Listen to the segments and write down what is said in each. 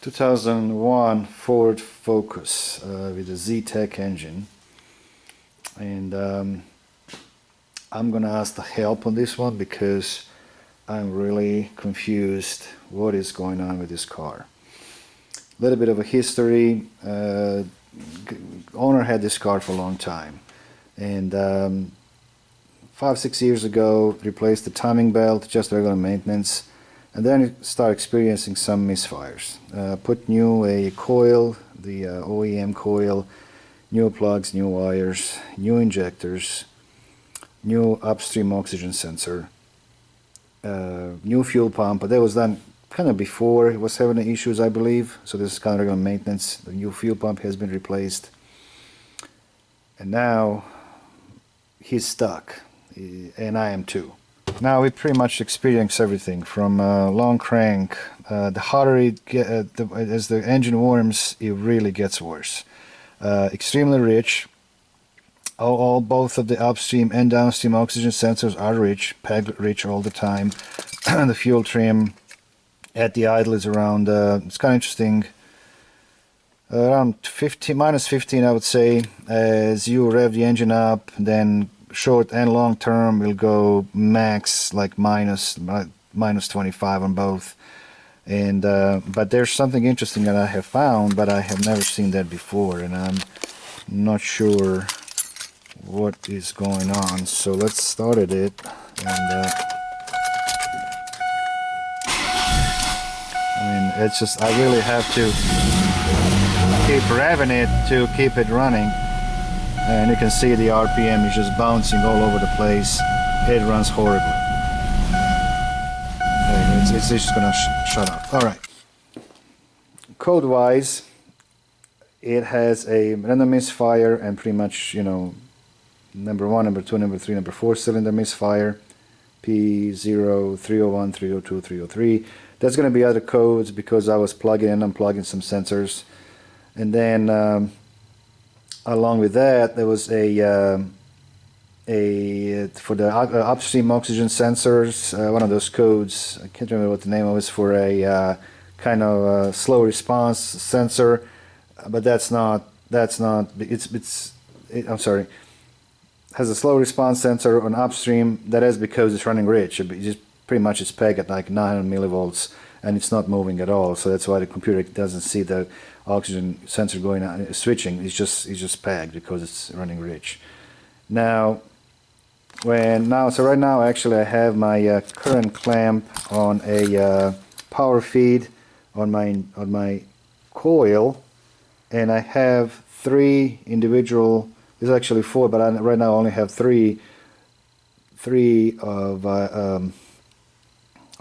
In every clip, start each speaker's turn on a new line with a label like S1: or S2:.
S1: 2001 Ford Focus with a Z-Tech engine, and I'm gonna ask the help on this one because I'm really confused what is going on with this car. A little bit of a history. Owner had this car for a long time, and 5-6 years ago replaced the timing belt, just regular maintenance, and then started experiencing some misfires. Put a coil, the OEM coil, new plugs, new wires, new injectors, new upstream oxygen sensor, new fuel pump, but that was done kind of before it was having issues, I believe. So this is kind of regular maintenance. The new fuel pump has been replaced, and now he's stuck, and I am too. Now we pretty much experience everything from long crank. The hotter it as the engine warms, it really gets worse. Extremely rich. Both of the upstream and downstream oxygen sensors are rich, PEG rich all the time. The fuel trim at the idle is around, it's kind of interesting, around 15, minus 15 I would say. As you rev the engine up, then short and long term will go max like minus 25 on both. And but there's something interesting that I have found, but I have never seen that before, and I'm not sure what is going on. So let's start at it, and I mean, it's just, I really have to keep revving it to keep it running. And you can see the RPM is just bouncing all over the place. It runs horribly. Okay, it's just gonna shut off. Alright. Code-wise, it has a random misfire and pretty much, you know, number 1, number 2, number 3, number 4 cylinder misfire. P0, 301, 302, 303. There's going to be other codes because I was plugging and unplugging some sensors. And then along with that, there was a for the upstream oxygen sensors, one of those codes, I can't remember what the name of it is, for a kind of slow response sensor, but I'm sorry, has a slow response sensor on upstream. That is because it's running rich. It just pretty much is pegged at like 900 millivolts, and it's not moving at all. So that's why the computer doesn't see the oxygen sensor going on, switching. It's just pegged because it's running rich. So right now actually I have my current clamp on a power feed on my coil, and I have 3 individual. There's actually 4, but right now I only have 3 of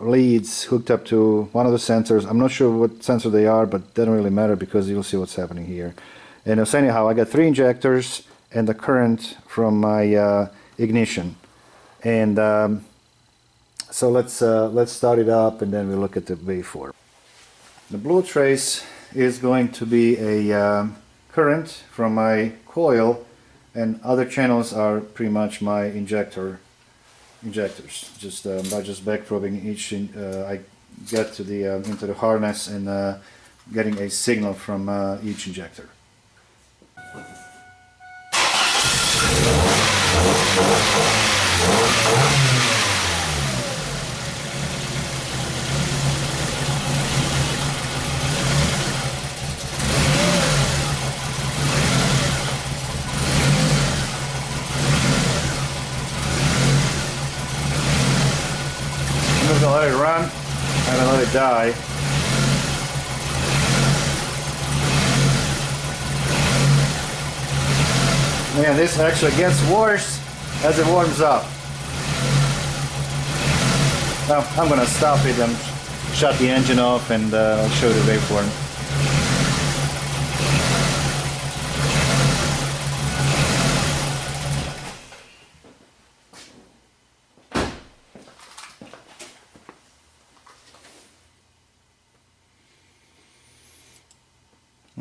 S1: leads hooked up to one of the sensors. I'm not sure what sensor they are, but it doesn't really matter because you'll see what's happening here. And so anyhow, I got 3 injectors and the current from my ignition. And so let's start it up, and then we'll look at the waveform. The blue trace is going to be a current from my coil, and other channels are pretty much my injectors. Just by just back probing each, I get to the into the harness and getting a signal from each injector. I'm just gonna let it run and then let it die. Man, this actually gets worse as it warms up. Now I'm gonna stop it and shut the engine off, and I'll show you the waveform.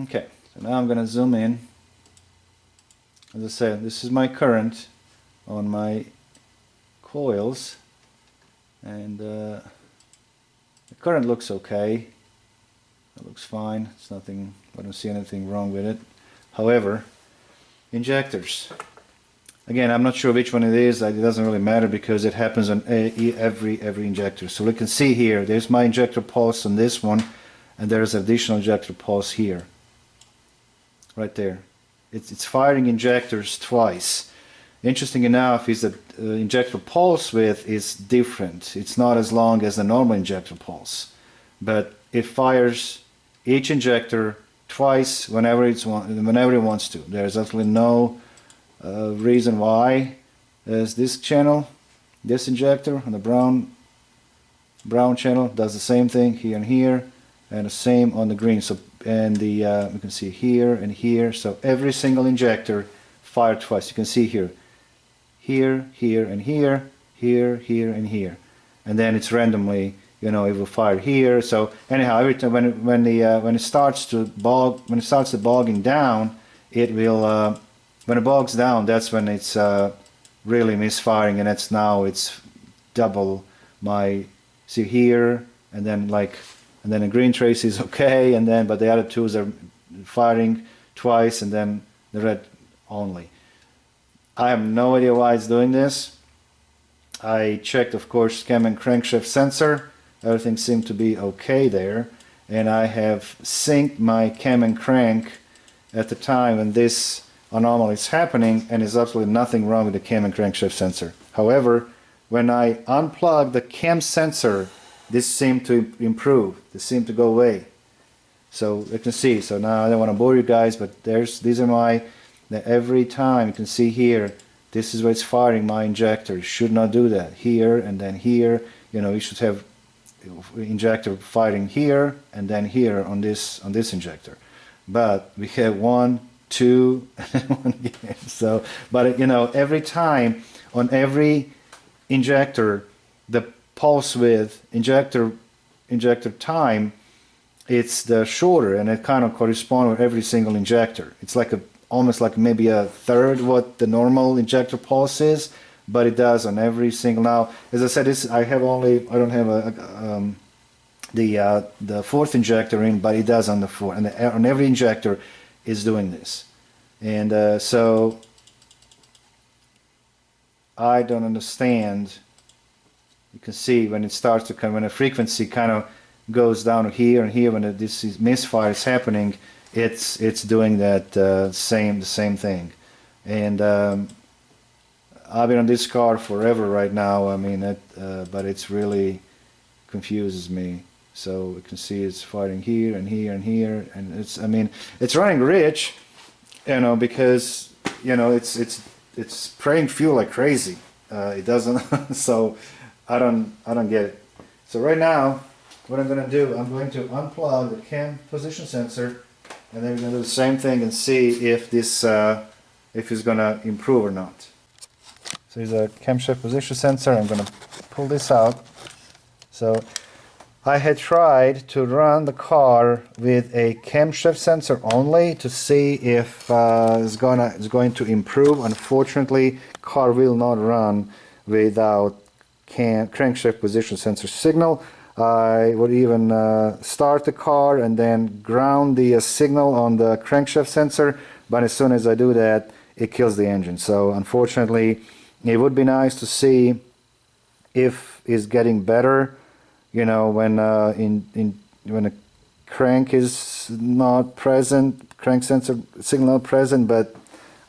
S1: Okay, so now I'm going to zoom in. As I said, this is my current on my coils, and the current looks okay. That looks fine. It's nothing, I don't see anything wrong with it. However, injectors. Again, I'm not sure which one it is. It doesn't really matter because it happens on every injector. So we can see here, there's my injector pulse on this one, and there's additional injector pulse here. Right there. It's firing injectors twice. Interesting enough is that injector pulse width is different. It's not as long as the normal injector pulse, but it fires each injector twice whenever it wants to. There's absolutely no reason why. There's this channel, this injector on the brown channel does the same thing here and here, and the same on the green. So and the you can see here and here. So every single injector fired twice. You can see here, here, here, and here, here, here, and here, and then it's randomly. You know, it will fire here. So anyhow, every time when it starts to bog, when it starts to bogging down, it will. When it bogs down, that's when it's really misfiring, and it's double my, see here, and then the green trace is okay, and then but the other twos are firing twice, and then the red only. I have no idea why it's doing this. I checked, of course, cam and crankshaft sensor. Everything seemed to be okay there, and I have synced my cam and crank at the time when this anomaly is happening, and there's absolutely nothing wrong with the cam and crankshaft sensor. However, when I unplug the cam sensor, this seemed to improve. This seemed to go away. So you can see. So now I don't want to bore you guys, but these are my. Every time you can see here, this is where it's firing my injector. You should not do that. Here and then here. You know, you should have injector firing here and then here on this injector. But we have 1, 2, so, but you know, every time on every injector, the pulse width, injector time, it's the shorter, and it kind of corresponds with every single injector. It's like almost like maybe a third what the normal injector pulse is, but it does on every single. Now, as I said, I don't have the fourth injector in, but it does on the fourth, and on every injector is doing this. And so I don't understand. You can see when it starts to come, when the frequency kind of goes down here and here, when this misfire is happening, it's doing that same thing. And I've been on this car forever right now. I mean, but it's really confuses me. So we can see it's firing here and here and here, and it's running rich, you know, because you know it's spraying fuel like crazy. It doesn't. So I don't get it. So right now, what I'm going to do, I'm going to unplug the cam position sensor, and then we're going to do the same thing and see if this if it's going to improve or not. So here's a camshaft position sensor. I'm going to pull this out. So I had tried to run the car with a camshaft sensor only to see if it's going to improve. Unfortunately, car will not run without crankshaft position sensor signal. I would even start the car and then ground the signal on the crankshaft sensor, but as soon as I do that, it kills the engine. So unfortunately, it would be nice to see if it's getting better. You know, when when a crank is not present, crank sensor signal not present, but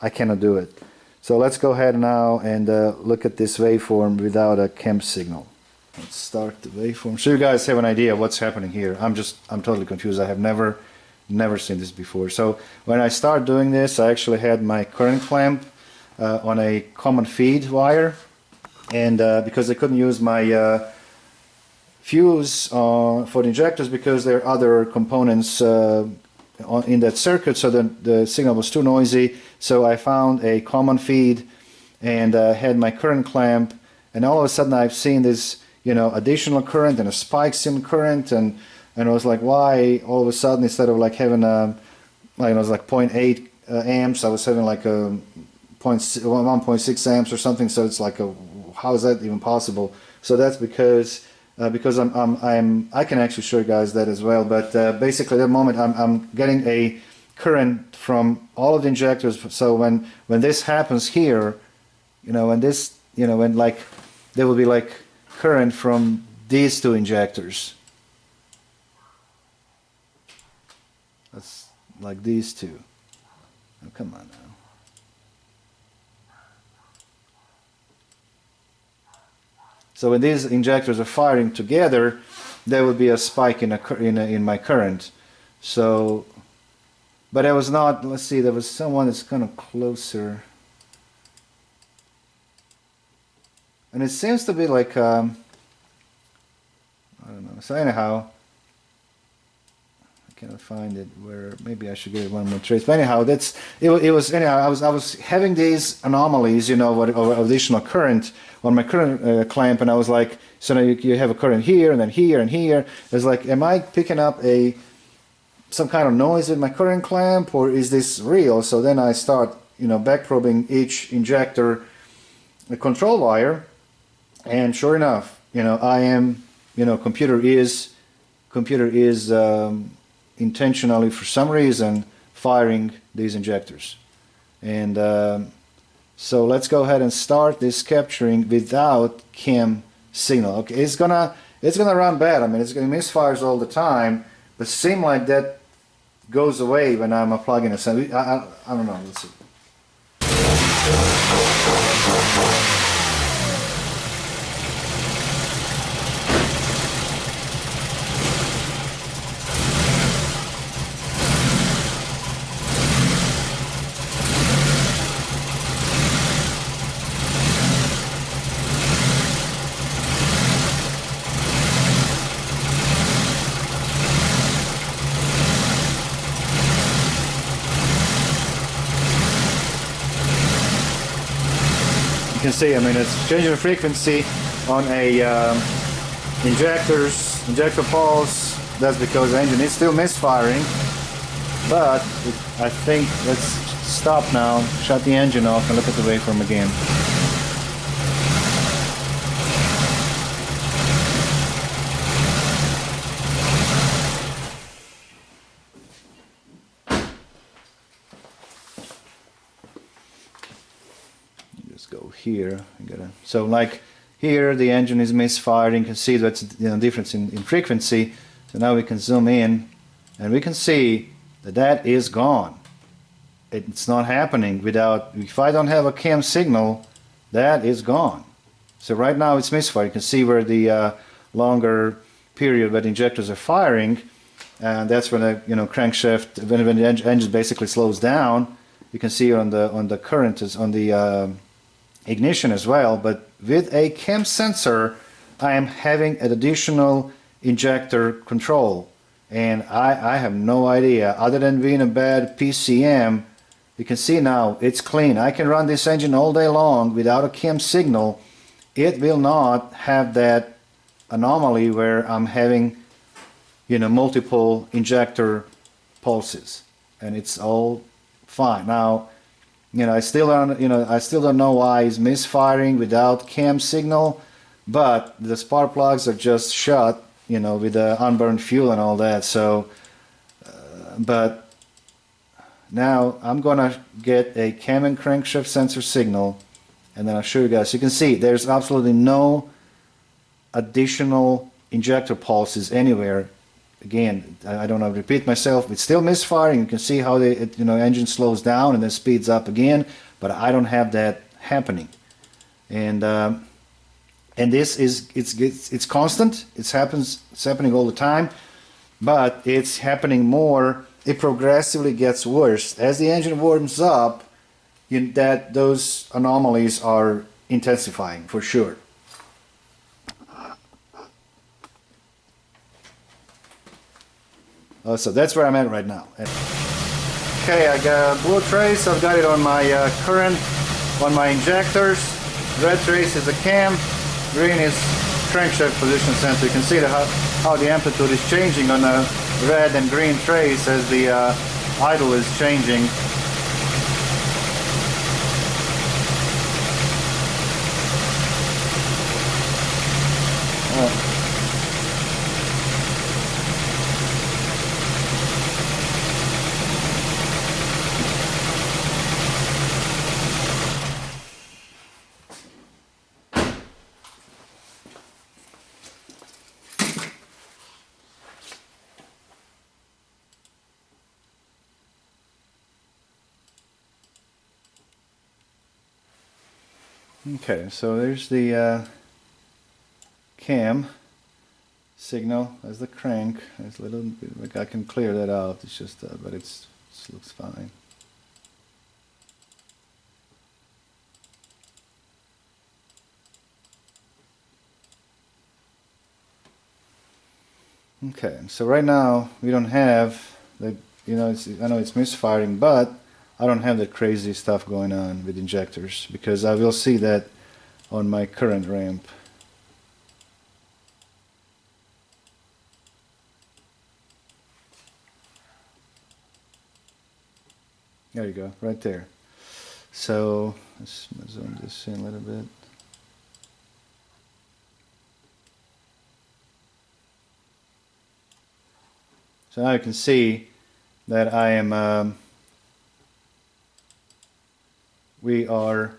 S1: I cannot do it. So let's go ahead now and look at this waveform without a cam signal. Let's start the waveform. So you guys have an idea of what's happening here. I'm totally confused. I have never seen this before. So when I start doing this, I actually had my current clamp on a common feed wire, and because I couldn't use my fuse for the injectors because there are other components in that circuit, so the signal was too noisy. So I found a common feed and had my current clamp, and all of a sudden I've seen this, you know, additional current and a spikes in current, and I was like, why all of a sudden, instead of like having a, like it was like 0.8 amps, I was having like a 1.6 amps or something. So it's like, how is that even possible? So that's because because I can actually show you guys that as well. But basically, at the moment, I'm getting a current from all of the injectors. So when this happens here, when this, when like there will be like current from these two injectors. That's like these two. Oh, come on now. So when these injectors are firing together, there will be a spike in my current. So, but I was not. Let's see. There was someone that's kind of closer, and it seems to be like I don't know. So anyhow, I cannot find it. Where maybe I should give it one more trace. But anyhow, that's it. It was anyhow. I was having these anomalies, of additional current on my current clamp, and I was like, so now you have a current here, and then here, and here. It's like, am I picking up some kind of noise in my current clamp, or is this real? So then I start, back probing each injector, the control wire, and sure enough, I am, computer is intentionally, for some reason, firing these injectors, and so let's go ahead and start this capturing without cam signal. Okay, it's gonna run bad. I mean, it's gonna misfires all the time, but seem like that goes away when I'm plugging a sensor. I don't know. Let's see. You can see, I mean, it's changing the frequency on a injector pulse. That's because the engine is still misfiring, but I think let's stop now, shut the engine off, and look at the waveform again. Go here. So like here the engine is misfiring. You can see that's difference in frequency. So now we can zoom in and we can see that is gone. It's not happening without, if I don't have a cam signal, that is gone. So right now it's misfiring. You can see where the longer period where the injectors are firing, and that's when the crankshaft, when the engine basically slows down. You can see on the current is on the ignition as well, but with a cam sensor I am having an additional injector control, and I have no idea, other than being a bad PCM. You can see now it's clean. I can run this engine all day long without a cam signal. It will not have that anomaly where I'm having multiple injector pulses, and it's all fine. Now I still don't know why it's misfiring without cam signal, but the spark plugs are just shut, with the unburned fuel and all that. So, but now I'm gonna get a cam and crankshaft sensor signal, and then I'll show you guys. You can see there's absolutely no additional injector pulses anywhere. Again, I don't know, repeat myself, it's still misfiring. You can see how the engine slows down and then speeds up again, but I don't have that happening. And this is it's constant. It's happening all the time, but it's happening more. It progressively gets worse as the engine warms up. Those anomalies are intensifying for sure. So that's where I'm at right now. Okay, I got a blue trace. I've got it on my current, on my injectors. Red trace is a cam. Green is crankshaft position sensor. You can see how the amplitude is changing on a red and green trace as the idle is changing. Okay, so there's the cam signal as the crank. There's a little bit, like I can clear that out. It's just, but it looks fine. Okay, so right now we don't have the, you know, I know it's misfiring, but I don't have that crazy stuff going on with injectors because I will see that on my current ramp. There you go, right there. So let's zoom this in a little bit. So now you can see that I am, we are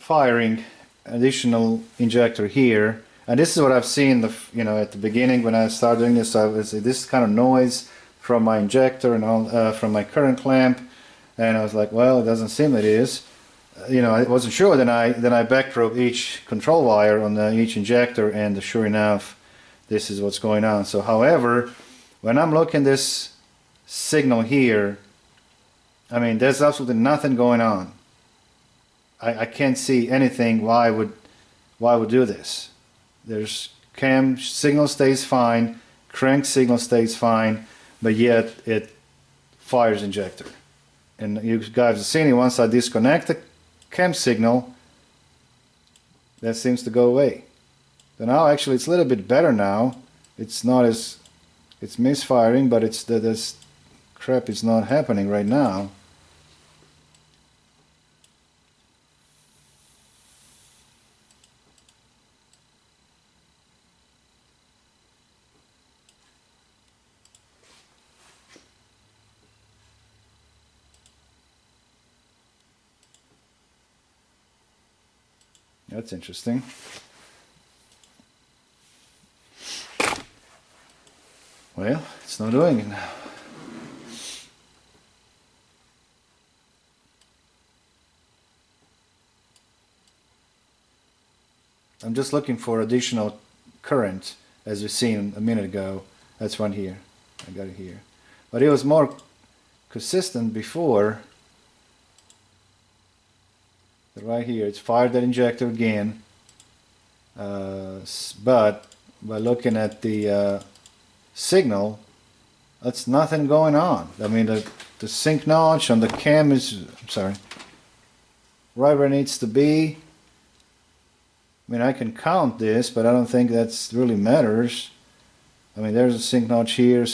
S1: firing additional injector here, and this is what I've seen at the beginning when I started doing this. I was this kind of noise from my injector and all, from my current clamp, and I was like, well, it doesn't seem it is. I wasn't sure. Then I backprobed each control wire on each injector, and sure enough, this is what's going on. So, however, when I'm looking this signal here, I mean, there's absolutely nothing going on. I can't see anything why I would do this. There's cam signal stays fine, crank signal stays fine, but yet it fires injector. And you guys have seen it, once I disconnect the cam signal, that seems to go away. So now actually it's a little bit better now. It's not as, it's misfiring, but it's this crap is not happening right now. That's interesting. Well, it's not doing it now. I'm just looking for additional current, as we've seen a minute ago. That's one here. I got it here. But it was more consistent before. Right here, it's fired that injector again. But by looking at the signal, that's nothing going on. I mean, the sync notch on the cam is, I'm sorry, right where it needs to be. I mean, I can count this, but I don't think that's really matters. I mean, there's a sync notch here,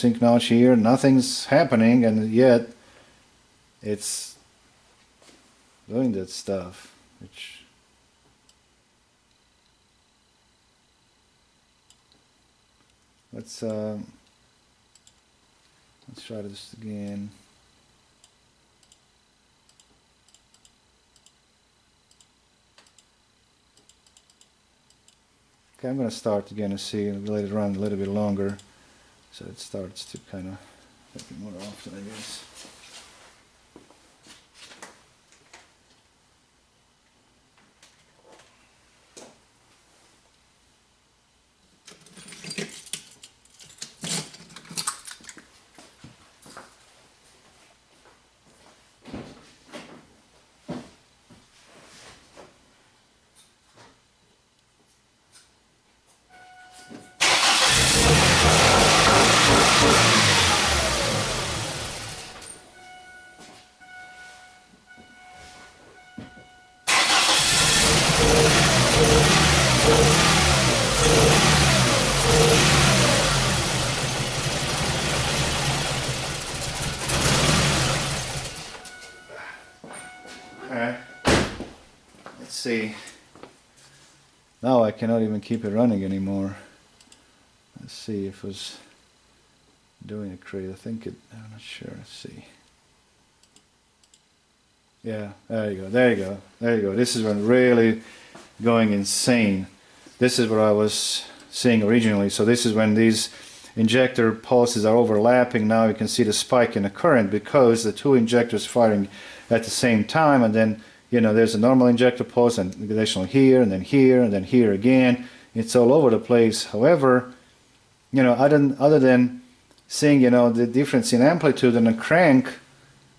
S1: nothing's happening, and yet it's doing that stuff, which let's try this again. Okay, I'm going to start again and see, and let it run a little bit longer, so it starts to kind of happen more often, I guess. Let's see. Now I cannot even keep it running anymore. Let's see if it was doing it crazy. I think it, I'm not sure. Let's see. Yeah, there you go, there you go, there you go. This is when really going insane. This is what I was seeing originally. So this is when these injector pulses are overlapping. Now you can see the spike in the current because the two injectors firing at the same time, and then you know, there's a normal injector pulse and additional here and then here and then here again. It's all over the place. However, you know, other than seeing, you know, the difference in amplitude and a crank,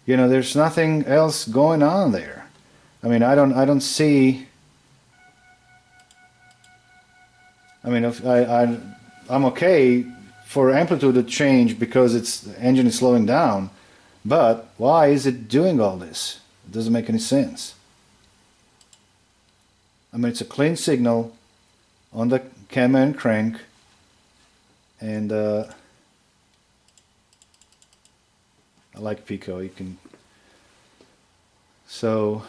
S1: you know, there's nothing else going on there. I mean, I don't see. I mean, if I'm okay for amplitude to change because the engine is slowing down, but why is it doing all this? It doesn't make any sense. I mean, it's a clean signal on the cam and crank, and I like Pico. You can. So,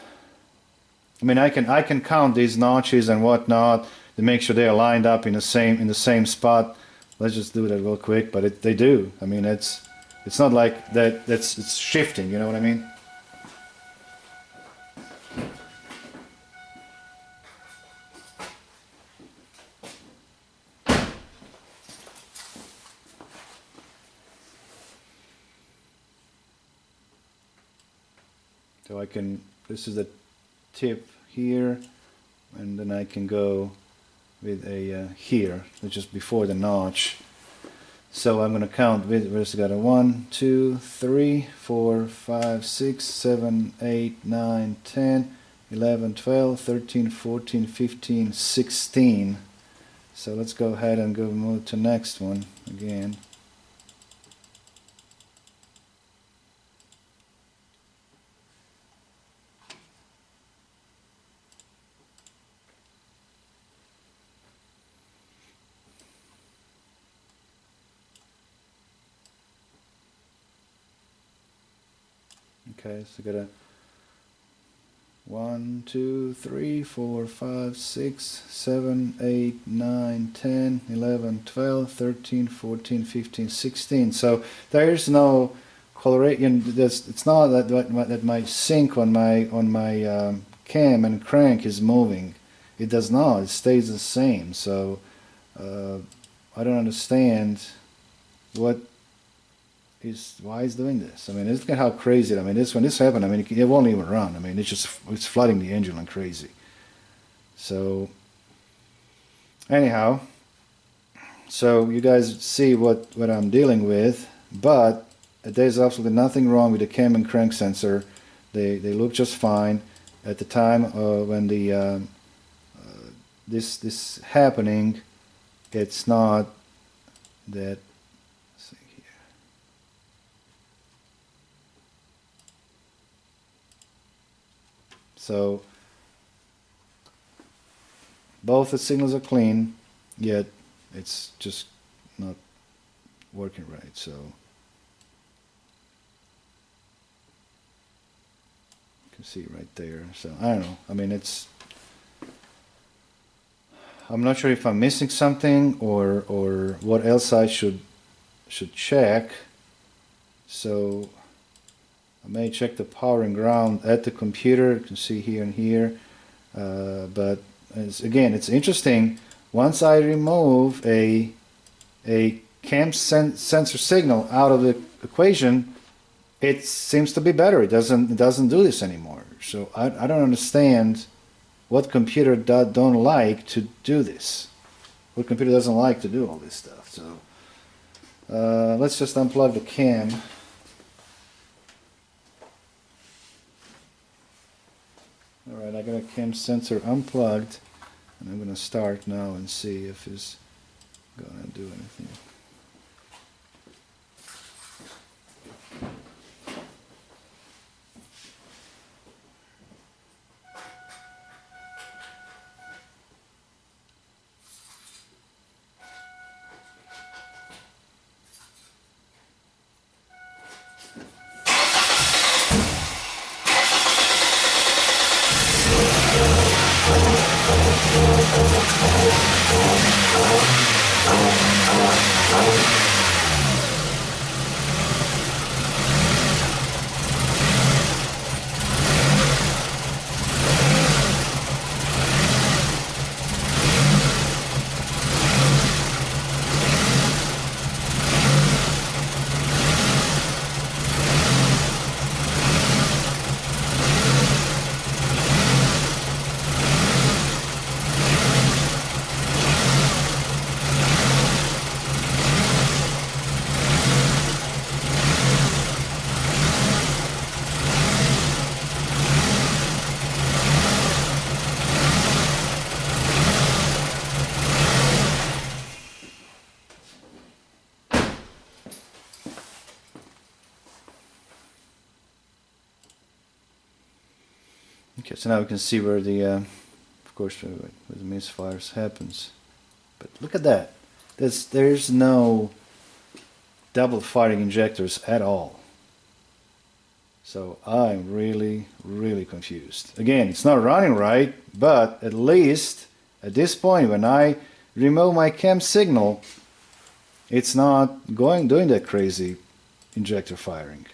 S1: I mean, I can count these notches and whatnot to make sure they are lined up in the same spot. Let's just do that real quick. But they do. I mean, it's not like that. It's shifting. You know what I mean? So I can. This is the tip here, and then I can go with a here, which is before the notch. So I'm going to count with, we've got a 1, 2, 3, 4, 5, 6, 7, 8, 9, 10, 11, 12, 13, 14, 15, 16. So let's go ahead and move to next one again. Okay, so got a 1, 2, 3, 4, 5, 6, 7, 8, 9, 10, 11, 12, 13, 14, 15, 16. So there is no coloration. It's not that my sync on my cam and crank is moving. It does not. It stays the same. So I don't understand why it's doing this. I mean, look at how crazy. I mean, when this happened, I mean, it won't even run. I mean, it's flooding the engine like crazy. So anyhow, so you guys see what I'm dealing with, but there's absolutely nothing wrong with the cam and crank sensor. They look just fine. At the time when the this happening, it's not that. So both the signals are clean, yet it's just not working right. So you can see right there. So I don't know. I mean, I'm not sure if I'm missing something or what else I should check. So I may check the power and ground at the computer. You can see here and here, but again, it's interesting. Once I remove a cam sensor signal out of the equation, it seems to be better. It doesn't do this anymore. So I don't understand what computer don't like to do this. What computer doesn't like to do all this stuff. So let's just unplug the cam. Alright, I got a cam sensor unplugged, and I'm going to start now and see if it's going to do anything. Okay, so now we can see where the, of course, where the misfires happens. But look at that. There's no double firing injectors at all. So I'm really, really confused. Again, it's not running right, but at least at this point, when I remove my cam signal, it's not doing that crazy injector firing.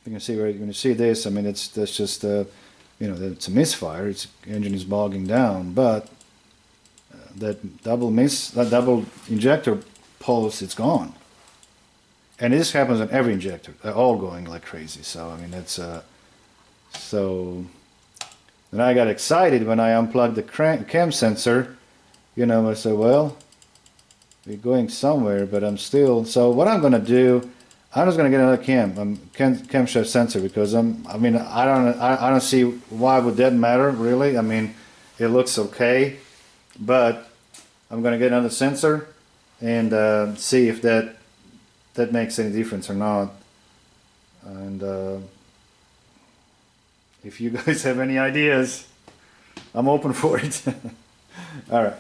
S1: You can see when you see this. I mean, that's just you know, it's a misfire. Its engine is bogging down, but that double injector pulse, it's gone. And this happens on every injector. They're all going like crazy. So I mean, that's so. And I got excited when I unplugged the cam sensor. You know, I said, well, we're going somewhere, but I'm still. So what I'm gonna do, I'm just gonna get another camshaft sensor, because I mean, I don't see why would that matter really. I mean, it looks okay, but I'm gonna get another sensor and see if that makes any difference or not. And if you guys have any ideas, I'm open for it. All right.